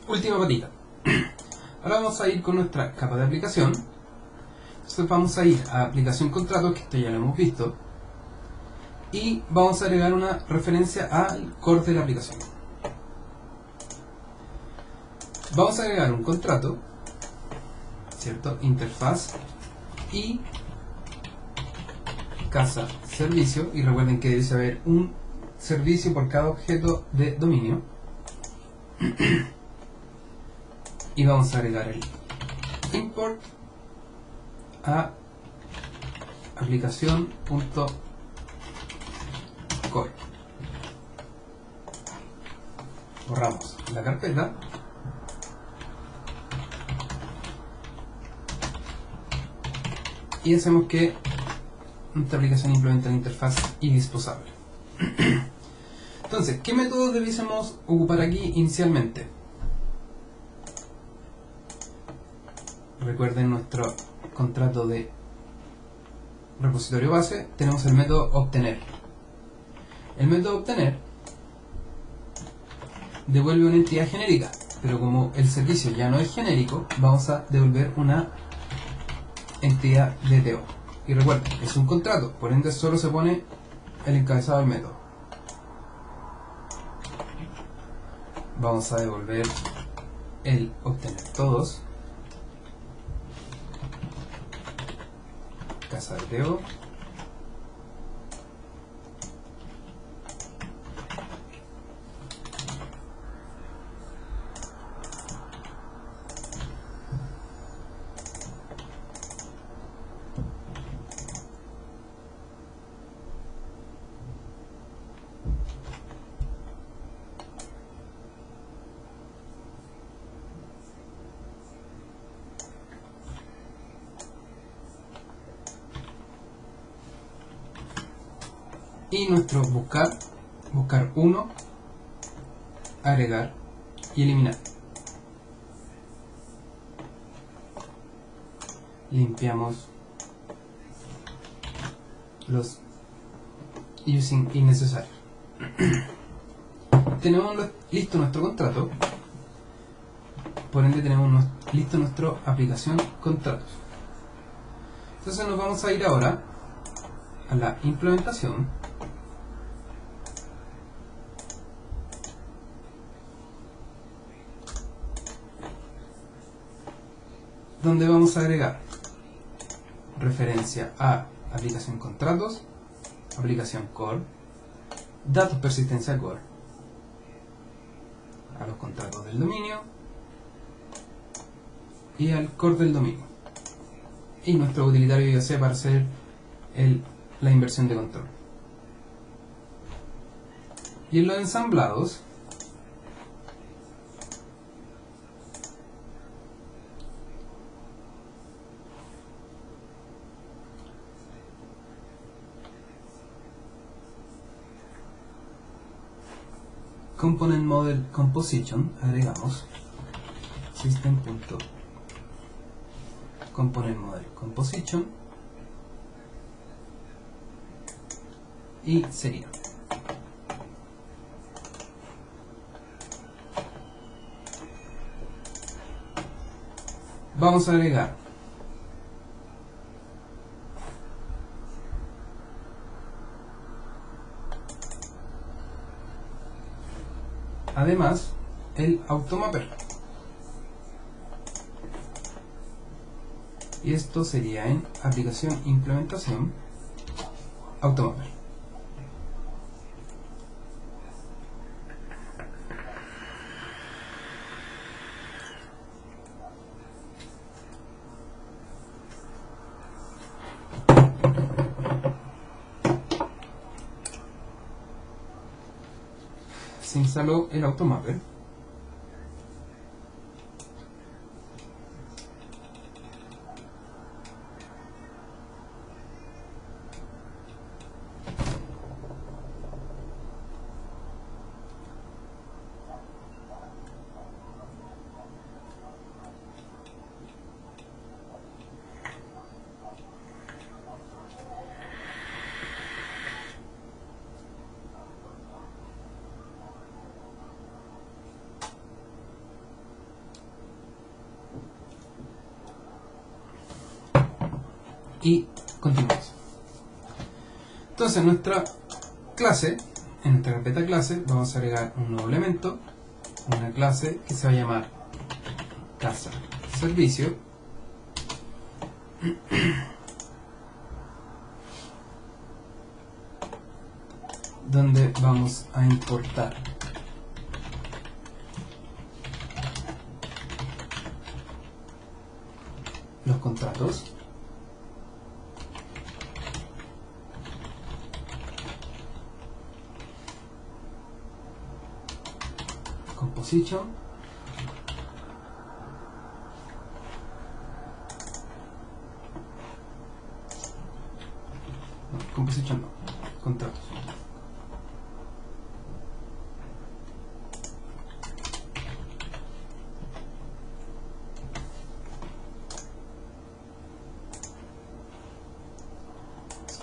última patita. Ahora vamos a ir con nuestra capa de aplicación. Entonces vamos a ir a aplicación contrato, que esto ya lo hemos visto, y vamos a agregar una referencia al core de la aplicación. Vamos a agregar un contrato, ¿cierto? Interfaz y casa servicio, y recuerden que debe haber un servicio por cada objeto de dominio. Y vamos a agregar el import a aplicación.core. Borramos la carpeta y hacemos que nuestra aplicación implemente la interfaz y disposable. Entonces, ¿qué métodos debiésemos ocupar aquí inicialmente? Recuerden nuestro contrato de repositorio base, tenemos el método obtener. El método obtener devuelve una entidad genérica, pero como el servicio ya no es genérico, vamos a devolver una entidad DTO. Y recuerden, es un contrato, por ende solo se pone el encabezado del método. Vamos a devolver el obtener todos, casa DTO, y nuestro buscar 1, agregar y eliminar. Limpiamos los using innecesarios. Tenemos listo nuestro contrato, por ende tenemos listo nuestra aplicación contratos. Entonces nos vamos a ir ahora a la implementación, donde vamos a agregar referencia a aplicación contratos, aplicación core, datos persistencia core, a los contratos del dominio y al core del dominio, y nuestro utilitario IOC para hacer la inversión de control. Y en los ensamblados Component Model Composition, agregamos System.Component Model Composition y sería vamos a agregar además el automapper, y esto sería en aplicación implementación automapper. Se instaló el automapper. y continuamos. Entonces en nuestra clase, en nuestra carpeta clase, vamos a agregar un nuevo elemento, una clase que se va a llamar casa servicio, donde vamos a importar los contratos, composition, composition no, contratos.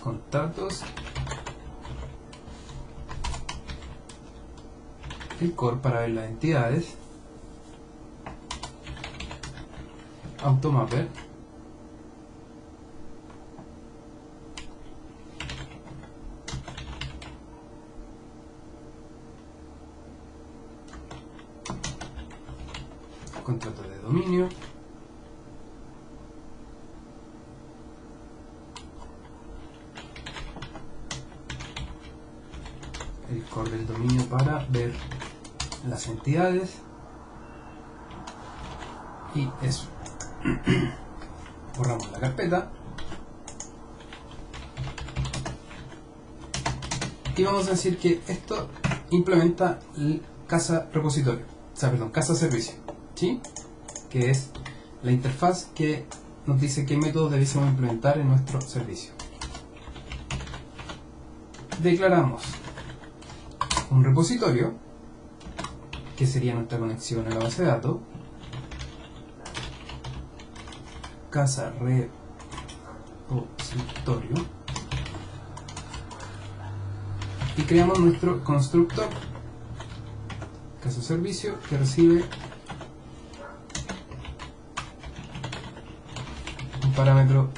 Contratos, el core para ver las entidades, automapper, contrato de dominio, el core del dominio para ver las entidades y eso. Borramos la carpeta y vamos a decir que esto implementa el casa repositorio, o sea, perdón, casa servicio, ¿sí? Que es la interfaz que nos dice qué método debiésemos implementar en nuestro servicio. Declaramos un repositorio, que sería nuestra conexión a la base de datos, casa repositorio, y creamos nuestro constructor casa servicio que recibe un parámetro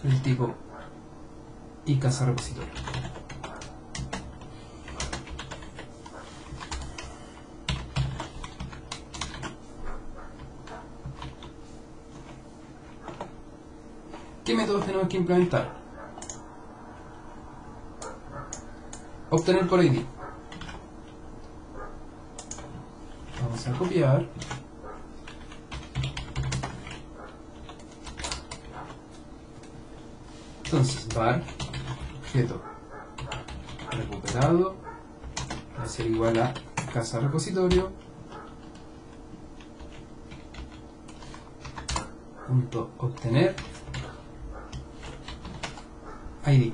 del tipo y casa repositorio. ¿Qué métodos tenemos que implementar? Obtener por ID. Vamos a copiar. Entonces, var objeto recuperado va a ser igual a casa repositorio punto obtener ID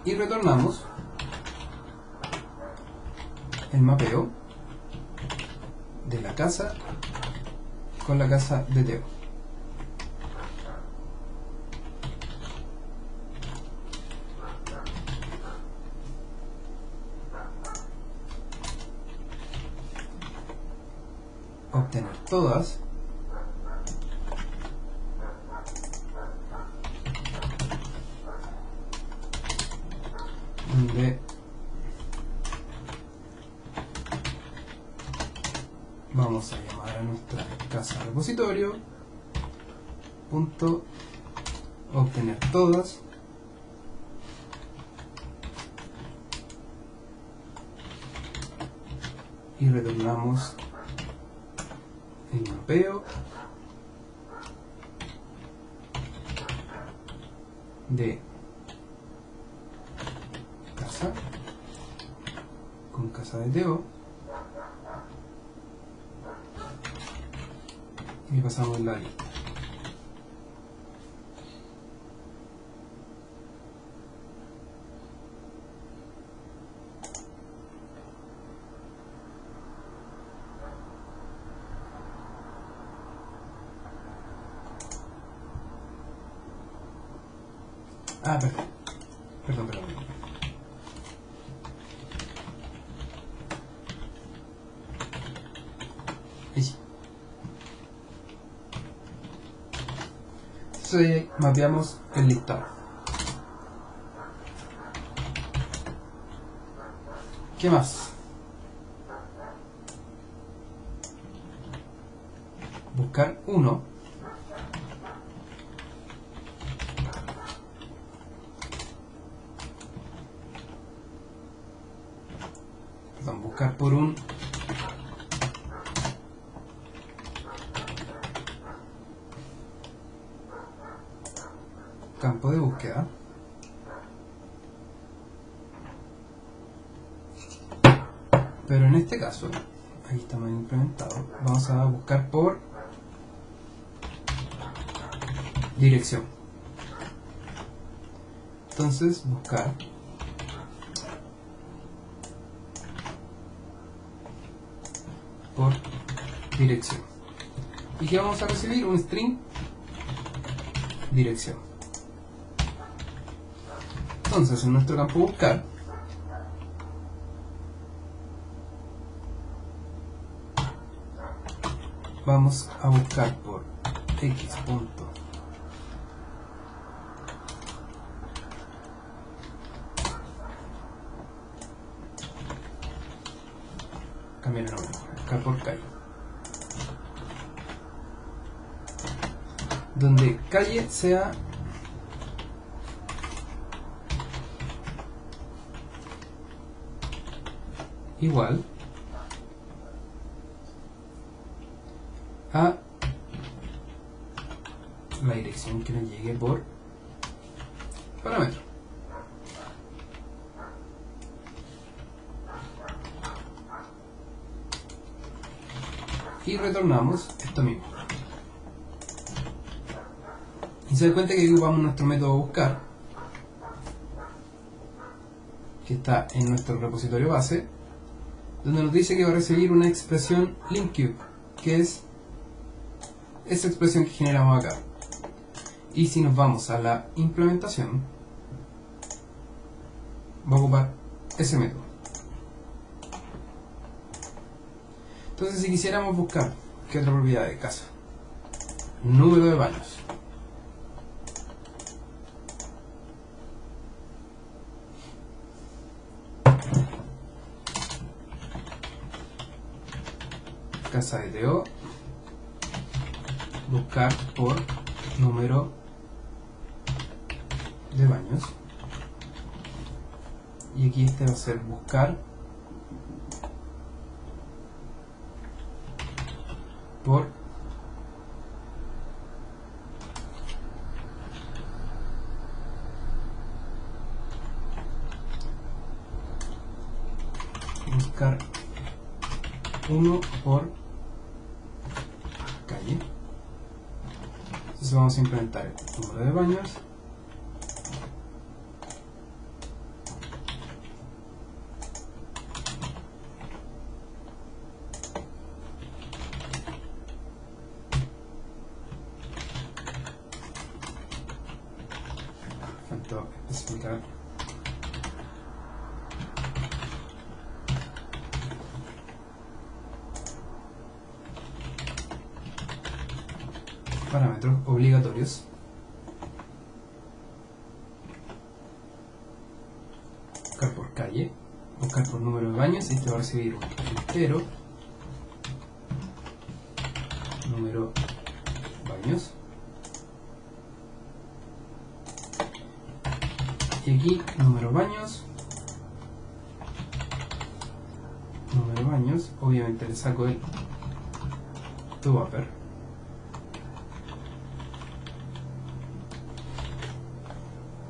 y retornamos el mapeo de la casa con la casa de Teo. Obtener todas. Donde vamos a llamar a nuestra casa repositorio punto obtener todas y retornamos el mapeo de casa con casa de Teo y pasamos la lista. Ah, perfecto. Perdón. Ahí sí. Entonces ahí mapeamos el listado. ¿Qué más? Buscar 1. Perdón, buscar por un campo de búsqueda. Pero en este caso, aquí está mal implementado, vamos a buscar por dirección. Entonces, buscar por dirección. ¿Y qué vamos a recibir? Un string dirección. Entonces, en nuestro campo buscar, vamos a buscar por x punto cambiar el nombre, buscar por calle, donde calle sea igual a la dirección que nos llegue por parámetro. Y retornamos esto mismo. Y se da cuenta que ocupamos nuestro método buscar, que está en nuestro repositorio base, donde nos dice que va a recibir una expresión linkCube, que es esa expresión que generamos acá. Y si nos vamos a la implementación, va a ocupar ese método. Entonces, si quisiéramos buscar, ¿qué otra propiedad de casa? Número de baños. Casa de TO, buscar por número de baños, y aquí este va a ser buscar por buscar 1 por calle. Entonces vamos a implementar el número de baños, faltó especificar parámetros obligatorios. Buscar por calle, buscar por número de baños, y este va a recibir un entero número baños, y aquí número baños, obviamente le saco el toWrapper,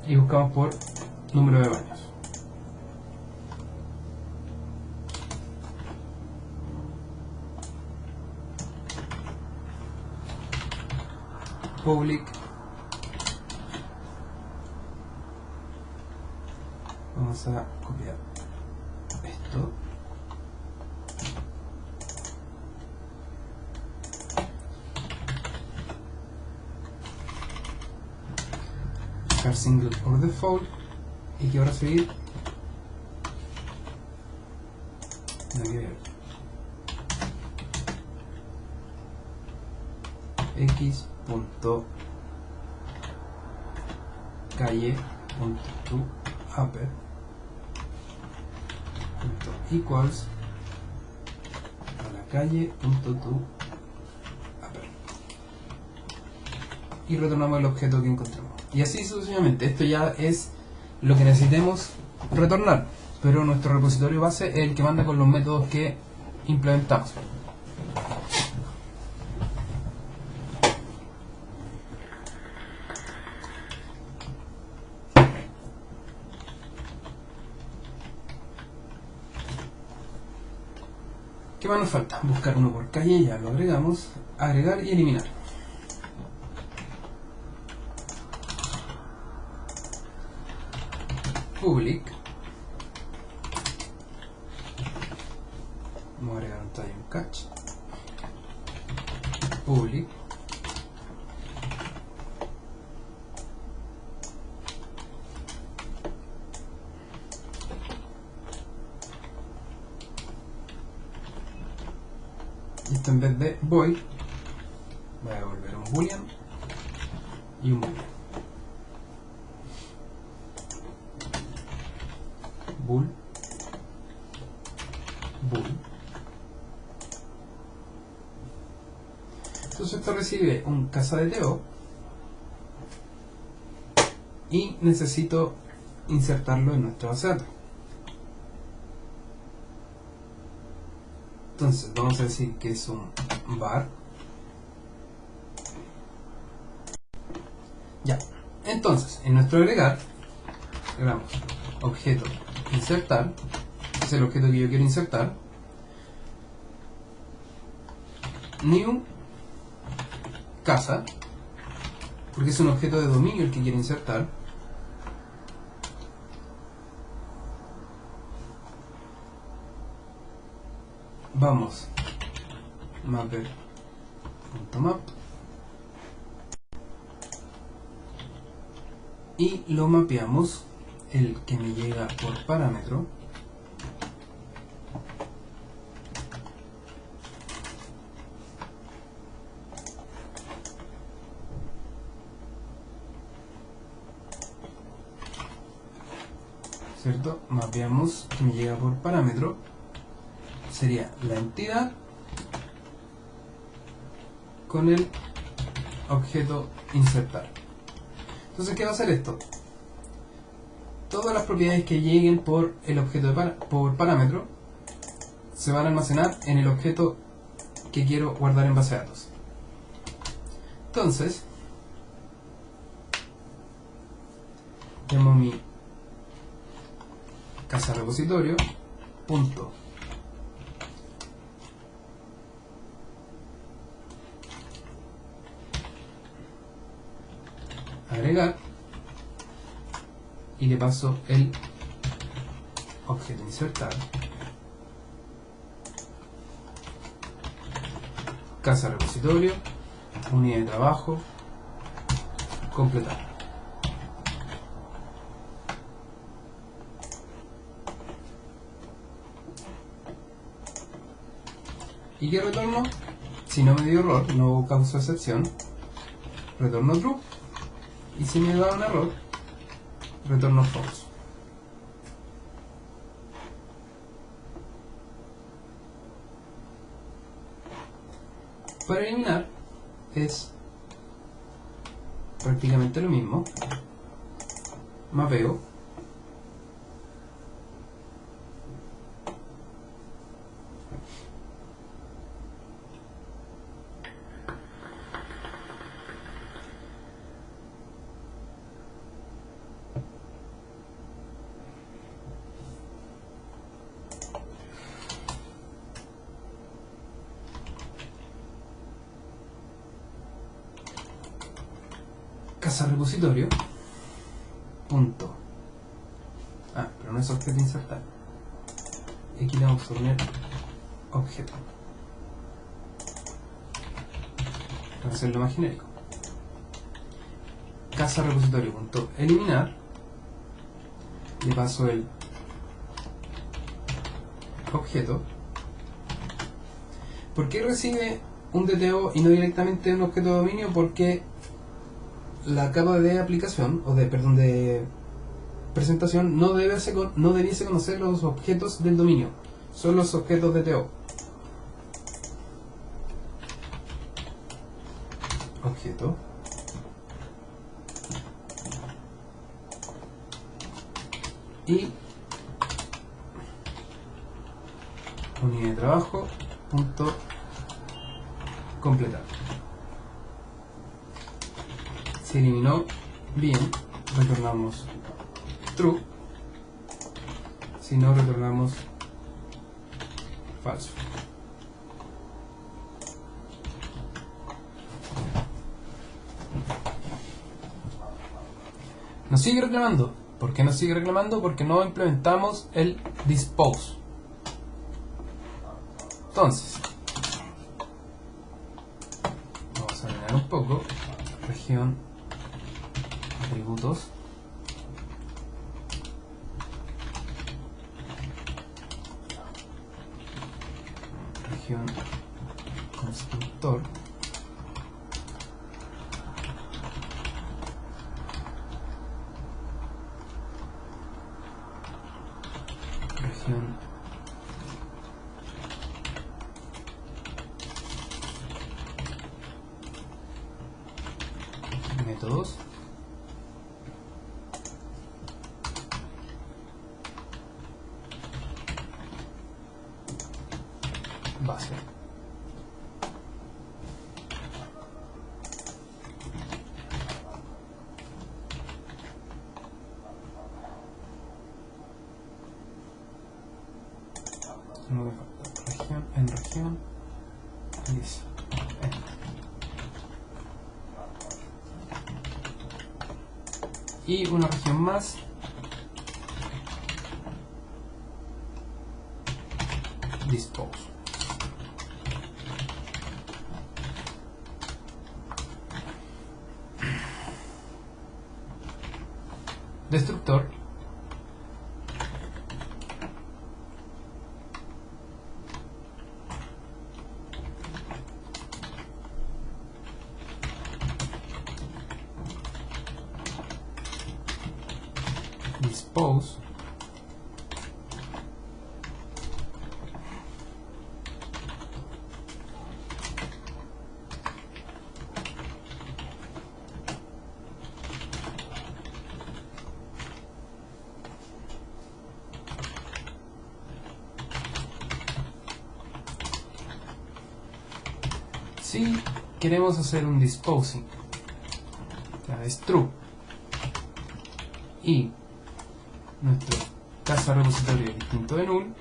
y buscamos por número de baños. Public, vamos a copiar esto, buscar single por default, y que va a recibir x punto calle.toUpper equals a la calle.toUpper y retornamos el objeto que encontramos. Y así sucesivamente. Esto ya es lo que necesitemos retornar, pero nuestro repositorio base es el que manda con los métodos que implementamos. ¿Qué más nos falta? Buscar uno por calle, ya lo agregamos, agregar y eliminar. Public. Vamos a agregar un tag y un catch. Public. Y esto en vez de void, voy a devolver un boolean y un boolean. Bool. Entonces esto recibe un casadeteo y necesito insertarlo en nuestra base de datos. Entonces vamos a decir que es un var. Ya. Entonces en nuestro agregar agregamos objeto insertar, es el objeto que yo quiero insertar, new casa, porque es un objeto de dominio el que quiero insertar, vamos mapper.map y lo mapeamos el que me llega por parámetro ¿cierto? Mapeamos que me llega por parámetro sería la entidad con el objeto insertar. Entonces, ¿qué va a hacer esto? Todas las propiedades que lleguen por el objeto por parámetro se van a almacenar en el objeto que quiero guardar en base de datos. Entonces, llamo mi casa repositorio punto agregar y le paso el objeto insertar, casa repositorio, unidad de trabajo, completar. ¿Y qué retorno? Si no me dio error, no causa excepción, retorno true. Y si me da un error, retorno false. Para eliminar es prácticamente lo mismo. Mapeo casa repositorio punto pero no es objeto insertar, aquí le vamos a poner objeto para hacerlo más genérico. Casa repositorio punto eliminar, le paso el objeto. ¿Por qué recibe un DTO y no directamente un objeto de dominio? Porque la capa de aplicación, o de presentación, no debiese conocer los objetos del dominio, son los objetos de TO. Objeto. Y unidad de trabajo punto completar. Se eliminó, bien, retornamos true, si no retornamos falso. Nos sigue reclamando. ¿Por qué nos sigue reclamando? Porque no implementamos el dispose. Entonces, vamos a ordenar un poco. Región, atributos. Región, constructor. Región, métodos. Base. No me falta región, en región, listo. Y una región más. Dispose. Destructor. Dispose. Si queremos hacer un disposing, es true, y nuestro casa repositorio es distinto de null,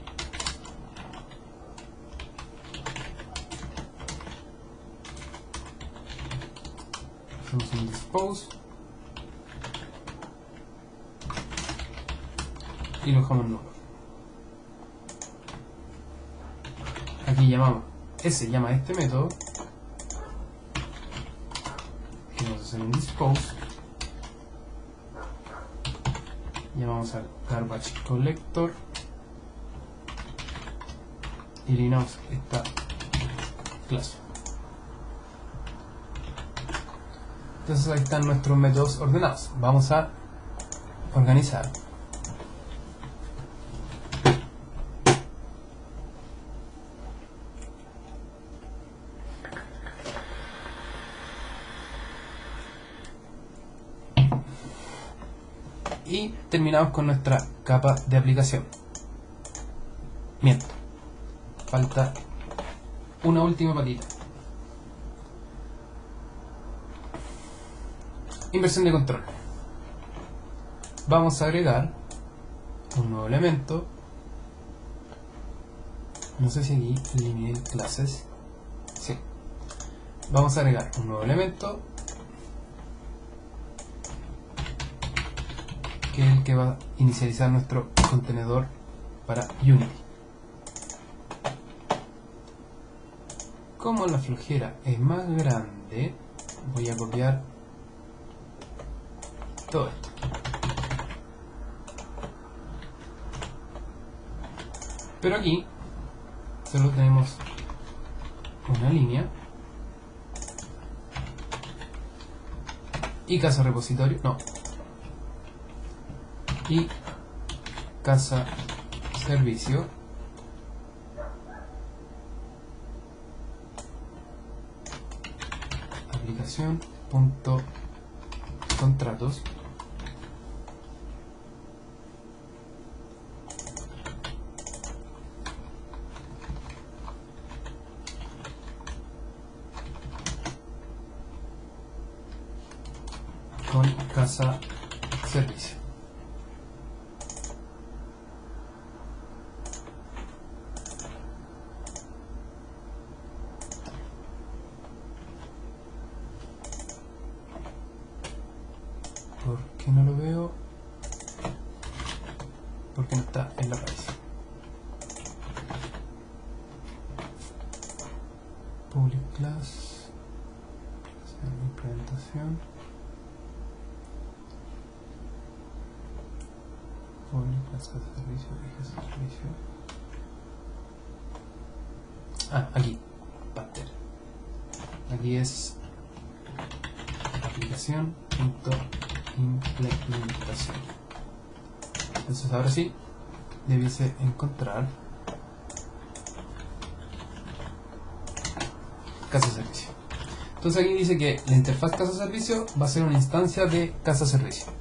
hacemos un dispose y lo dejamos nulo. Aquí llama este método. Vamos a hacer un dispose. Llamamos al garbage collector y eliminamos esta clase. Entonces ahí están nuestros métodos ordenados. Vamos a organizar. Y terminamos con nuestra capa de aplicación. Miento, falta una última patita. Inversión de control. Vamos a agregar un nuevo elemento. No sé si aquí eliminé clases. Sí. Vamos a agregar un nuevo elemento, que es el que va a inicializar nuestro contenedor para Unity. Como la flojera es más grande, voy a copiar todo esto. Pero aquí solo tenemos una línea y casa repositorio, no, y casa servicio, aplicación punto contratos, con casa servicio. ¿Por qué no lo veo? Porque no está en la raíz. Public class, implementación, public class, casa servicio, casa servicio. Ah, aquí, pattern. Aquí es aplicación punto implementación. Entonces ahora sí debiese encontrar casa servicio. Entonces aquí dice que la interfaz casa servicio va a ser una instancia de casa servicio.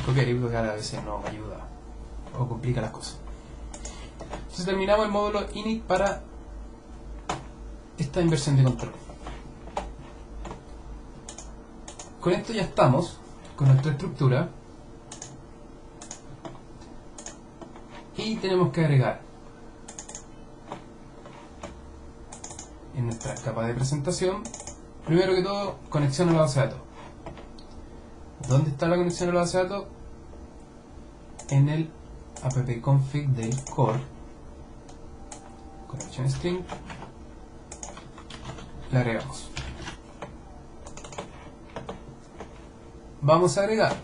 Copiar y pegar a veces no me ayuda o complica las cosas. Entonces terminamos el módulo init para esta inversión de control. Con esto ya estamos con nuestra estructura y tenemos que agregar en nuestra capa de presentación, primero que todo, conexión a la base de datos. ¿Dónde está la conexión a la base de datos? En el appconfig del core, connection string, la agregamos. Vamos a agregar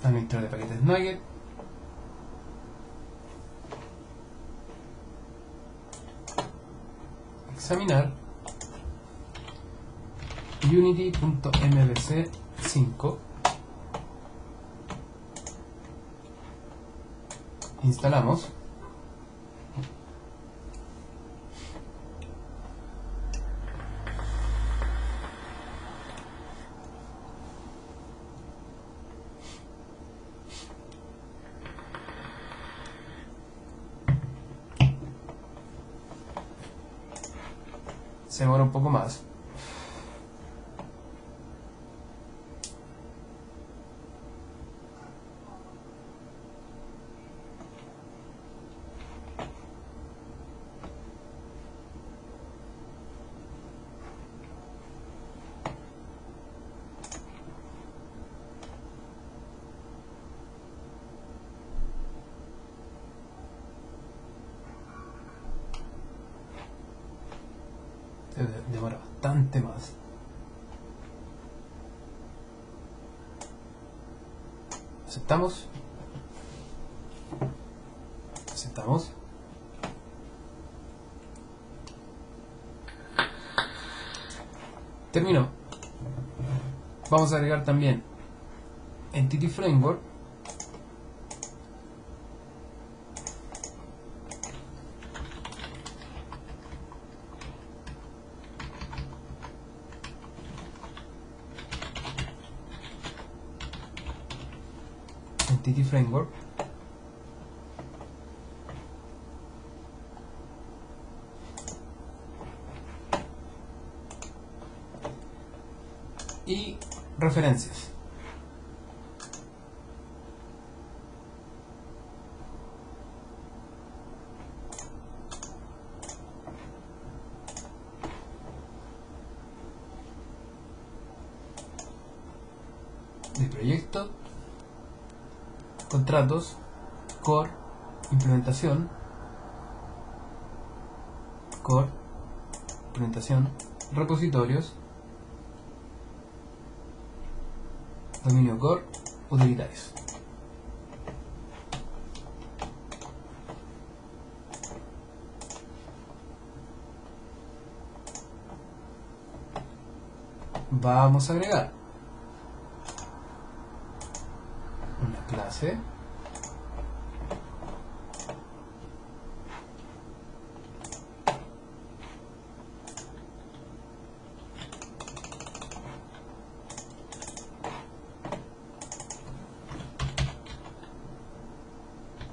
administrador de paquetes Nugget, examinar unity.mbc5, instalamos, se demora un poco más. Demora bastante más. Aceptamos. Aceptamos. Terminó. Vamos a agregar también Entity Framework. Entity Framework. Y referencias. De proyecto, contratos, core, implementación, core, implementación, repositorios, dominio core, utilitarios. vamos a agregar una clase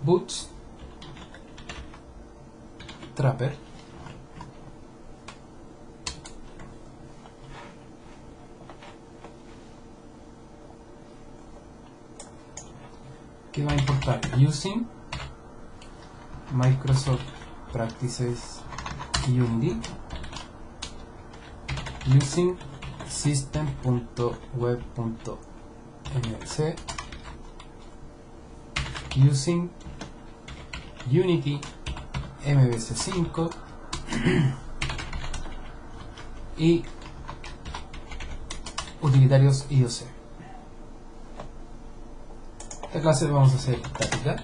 bootstrapper que va a importar using Microsoft Practices Unity using system.web.mvc using Unity MVC5 y utilitarios IOC. Esta clase vamos a hacer estática.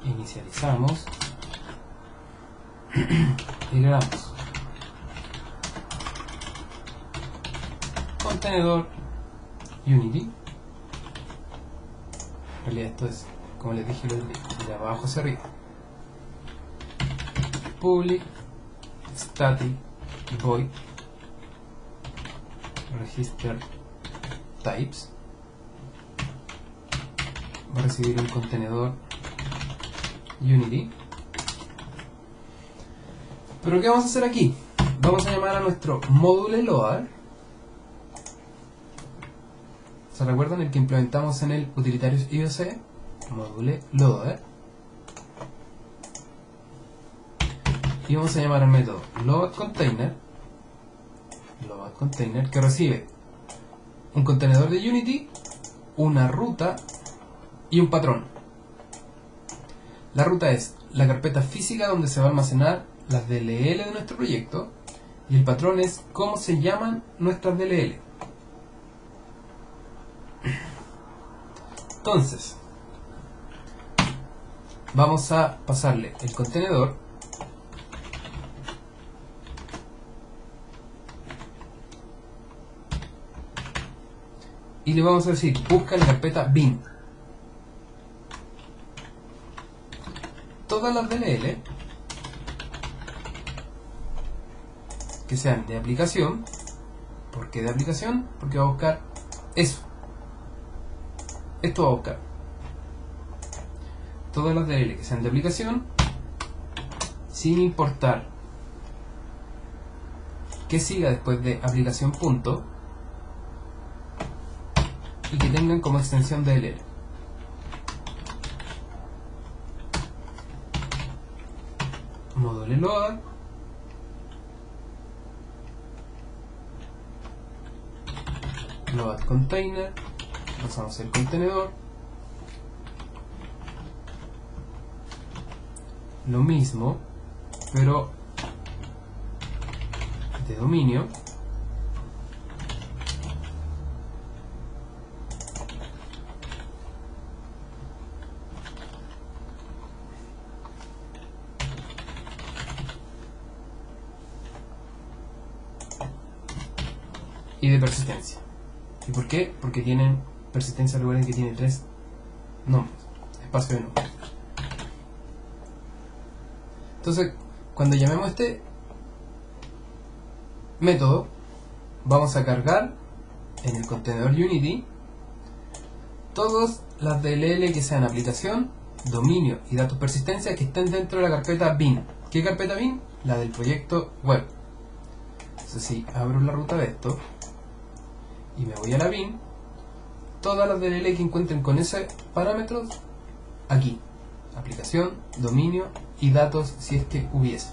Inicializamos y le damos contenedor Unity. En realidad esto es, como les dije, de abajo hacia arriba. Public static void register types. Va a recibir un contenedor Unity. Pero ¿qué vamos a hacer aquí? Vamos a llamar a nuestro module loader. ¿Se recuerdan el que implementamos en el utilitarios IOC? Module loader. Y vamos a llamar al método loadContainer que recibe un contenedor de Unity, una ruta y un patrón. La ruta es la carpeta física donde se va a almacenar las DLL de nuestro proyecto y el patrón es cómo se llaman nuestras DLL. Entonces, vamos a pasarle el contenedor y le vamos a decir busca la carpeta bin. Todas las DLL que sean de aplicación. ¿Por qué de aplicación? Porque va a buscar eso. Esto va a buscar todas las DLL que sean de aplicación, sin importar que siga después de aplicación punto y que tengan como extensión DLL. Module loader, load container, pasamos el contenedor, lo mismo pero de dominio, y de persistencia. ¿Y por qué? Porque tienen persistencia, recuerden que tiene 3 nombres, espacio de nombres. Entonces, cuando llamemos este método, vamos a cargar en el contenedor Unity todas las DLL que sean aplicación, dominio y datos persistencia que estén dentro de la carpeta bin. ¿Qué carpeta bin? La del proyecto web. Entonces, si abro la ruta de esto y me voy a la bin, todas las DLL que encuentren con ese parámetro aquí, aplicación, dominio y datos si es que hubiese.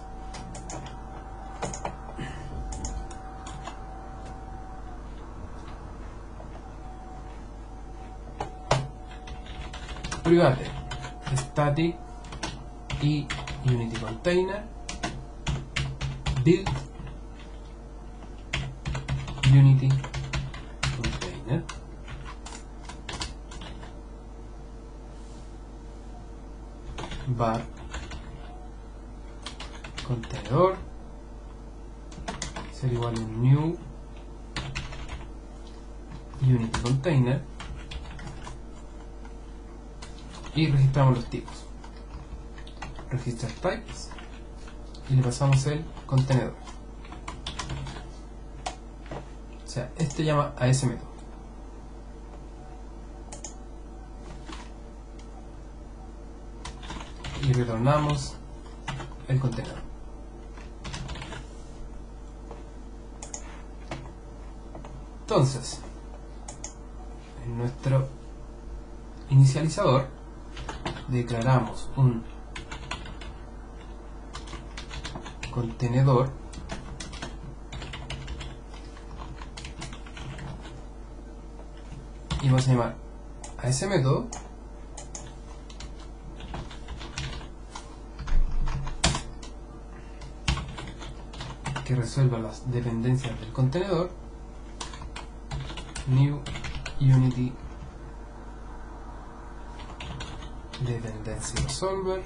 Private static y Unity container build Unity container var contenedor ser igual a un new unity container y registramos los tipos. Register types y le pasamos el contenedor. O sea, este llama a ese método. Y retornamos el contenedor. Entonces, en nuestro inicializador declaramos un contenedor y vamos a llamar a ese método que resuelva las dependencias del contenedor new unity dependency resolver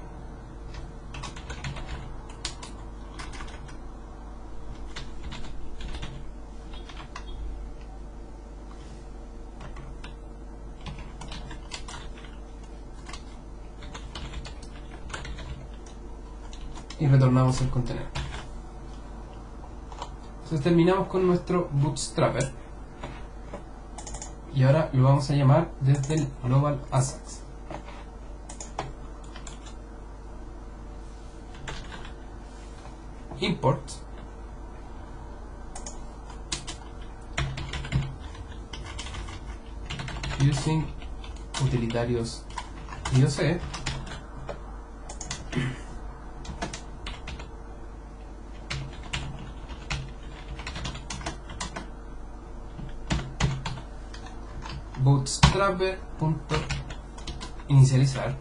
y retornamos el contenedor. Entonces terminamos con nuestro bootstrapper y ahora lo vamos a llamar desde el global Ajax. Import using utilitarios IOC bootstrapper.inicializar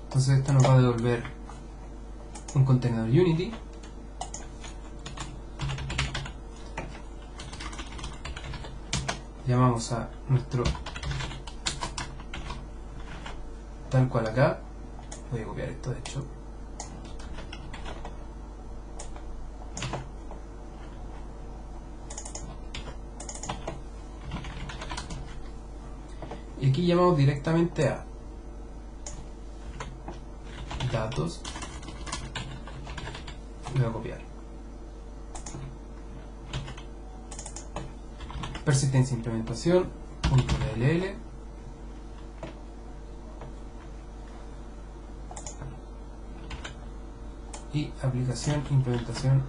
entonces esto nos va a devolver un contenedor Unity llamamos a nuestro tal cual acá. Voy a copiar esto de hecho y aquí llamamos directamente a datos. Voy a copiar persistencia implementación .dll y aplicación implementación.dll.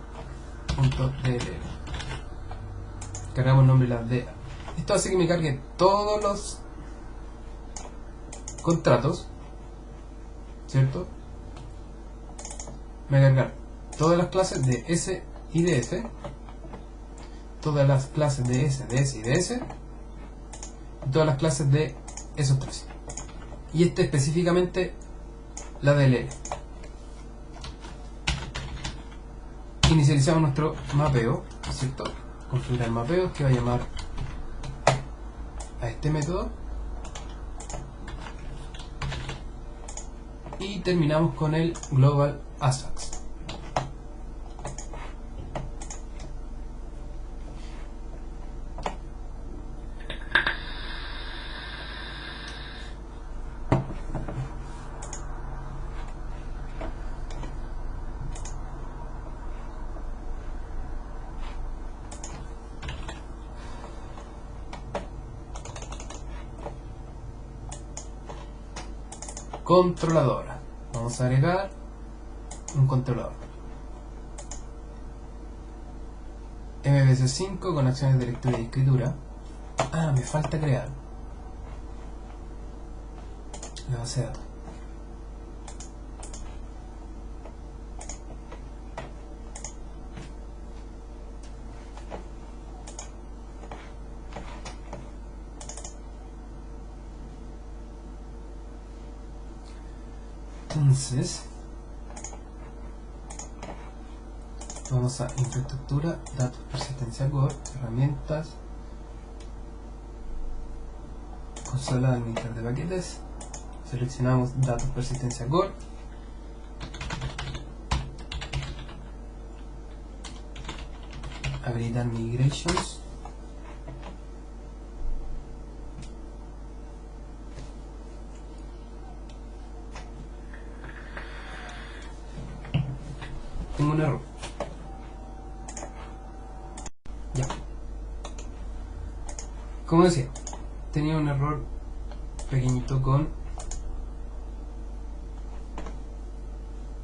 Cargamos el nombre de la DA. Esto hace que me cargue todos los contratos, ¿cierto? Me va a cargar todas las clases de S y de S, todas las clases de S, de S y de S, y todas las clases de esos tres. Y este específicamente la DLL. Inicializamos nuestro mapeo, ¿cierto? Configurar mapeo que va a llamar a este método y terminamos con el global Ajax. Controladora. Vamos a agregar un controlador. MVC5 con acciones de lectura y escritura. Ah, me falta crear la base de datos. Entonces Vamos a infraestructura, datos, persistencia core, herramientas, consola de administrar de paquetes. Seleccionamos datos, persistencia core. Habilitar migrations. Tengo un error. Ya. Como decía, tenía un error pequeñito con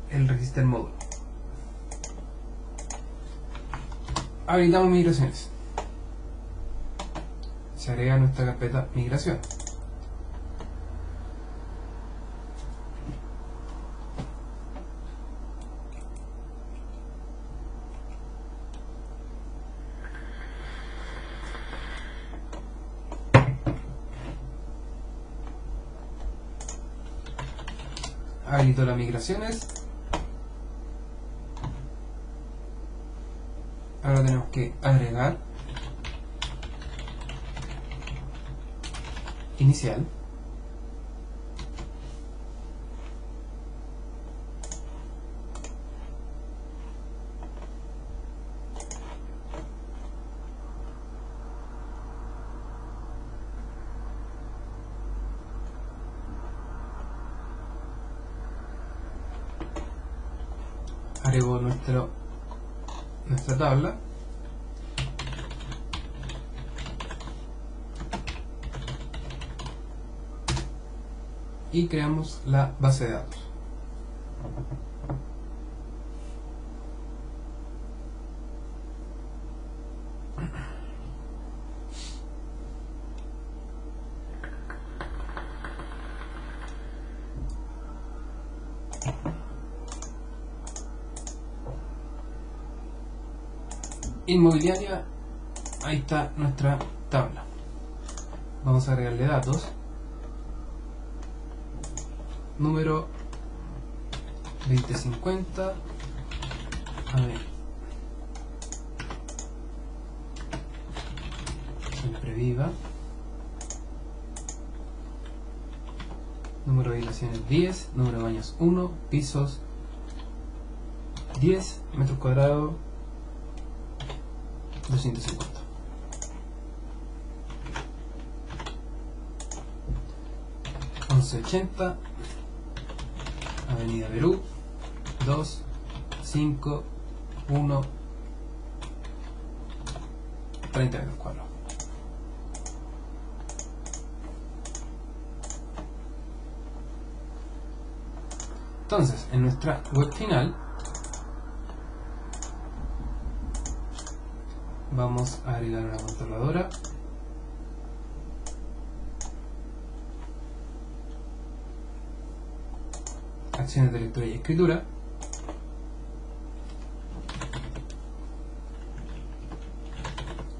el register módulo. Habilitamos migraciones. Se agrega a nuestra carpeta migración. Habilito las migraciones. Ahora tenemos que agregar inicial, agrego nuestra tabla, y creamos la base de datos. Inmobiliaria, ahí está nuestra tabla. Vamos a agregarle datos. Número 2050. A ver. Siempre viva. Número de habitaciones 10. Número de baños 1. Pisos 10. Metros cuadrados 250. $11.80. Avenida Perú 2, 5, 1, 30 metros cuadrados. Entonces, en nuestra web final vamos a agregar una controladora. Acciones de lectura y escritura.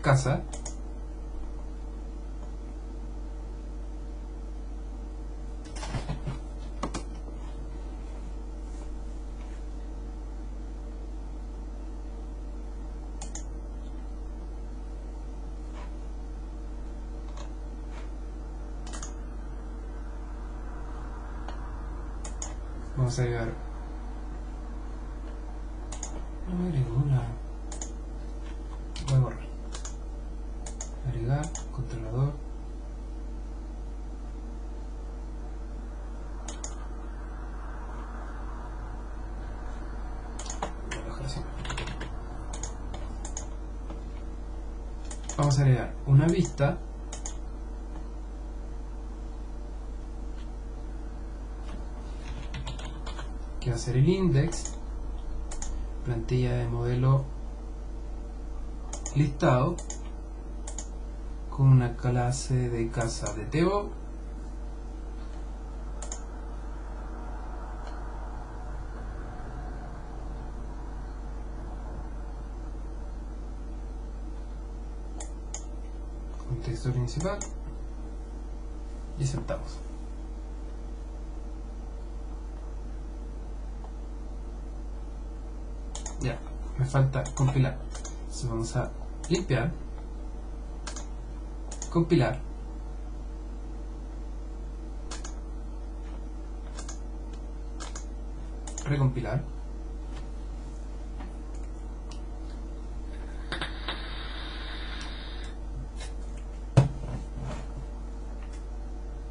Casa. Vamos a agregar. No me agregó una. Voy a borrar. Agregar, controlador. Voy a dejar así. Vamos a agregar una vista. Que va a ser el index, plantilla de modelo listado, con una clase de casa de TO, contexto principal, y aceptamos. Ya, me falta compilar. Entonces vamos a limpiar, compilar, recompilar,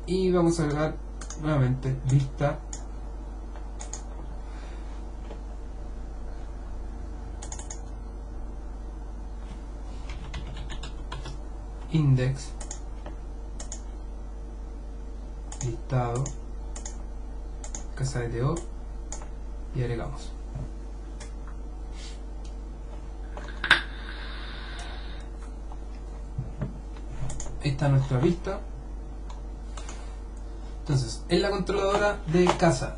y vamos a agregar nuevamente vista index listado casa de TO y agregamos. Ahí está nuestra vista. Entonces, en la controladora de casa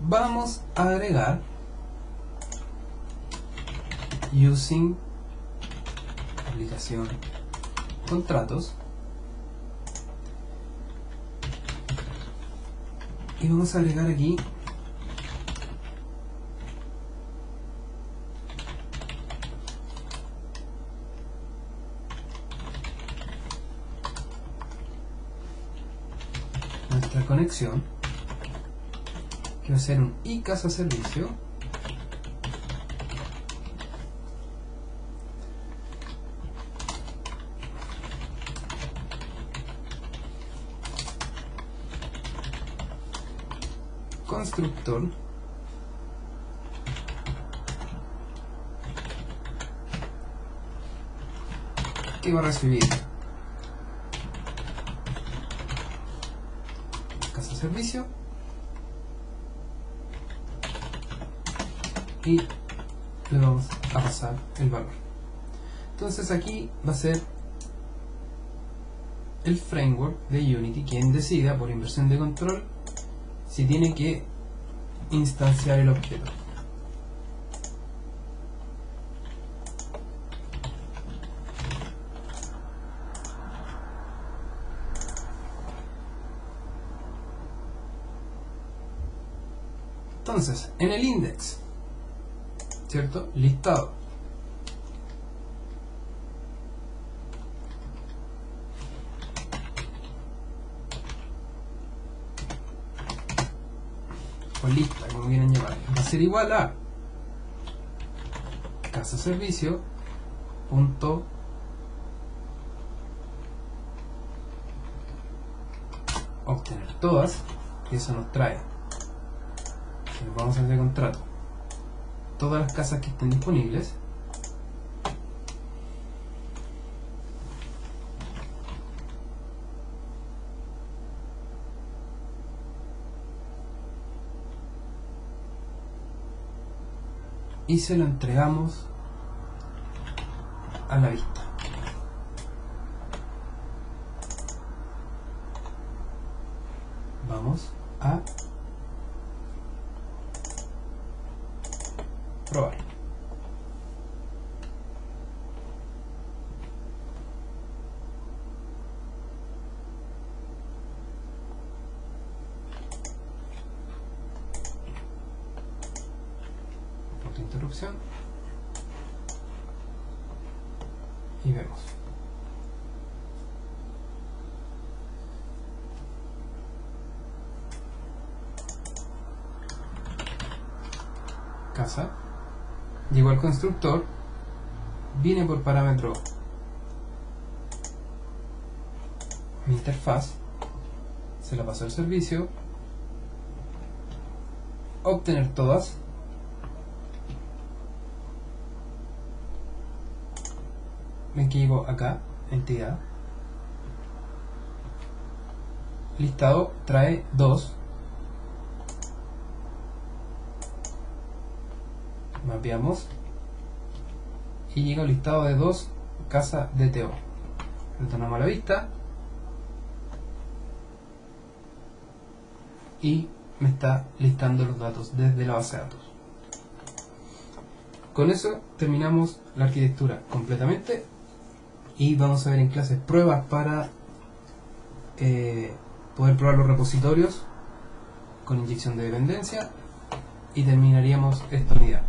vamos a agregar using aplicación contratos y vamos a agregar aquí nuestra conexión, que va a ser un iCasa servicio, constructor, que va a recibir casa servicio y le vamos a pasar el valor. Entonces aquí va a ser el framework de Unity quien decida por inversión de control si tiene que instanciar el objeto. Entonces, en el index, ¿cierto? Listado. O lista, como quieran llamar. Va a ser igual a casa servicio punto obtener todas, y eso nos trae, si nos vamos a hacer contrato, todas las casas que estén disponibles. Y se lo entregamos a la vista. Vamos a probar. Interrupción y vemos casa, llegó al constructor, viene por parámetro mi interfaz, se la pasó al servicio, obtener todas, ven que llegó acá, entidad, listado, trae 2, mapeamos y llega el listado de 2 casa DTO. Retornamos a la vista y me está listando los datos desde la base de datos. Con eso terminamos la arquitectura completamente y vamos a ver en clases pruebas para poder probar los repositorios con inyección de dependencia, y terminaríamos esta unidad.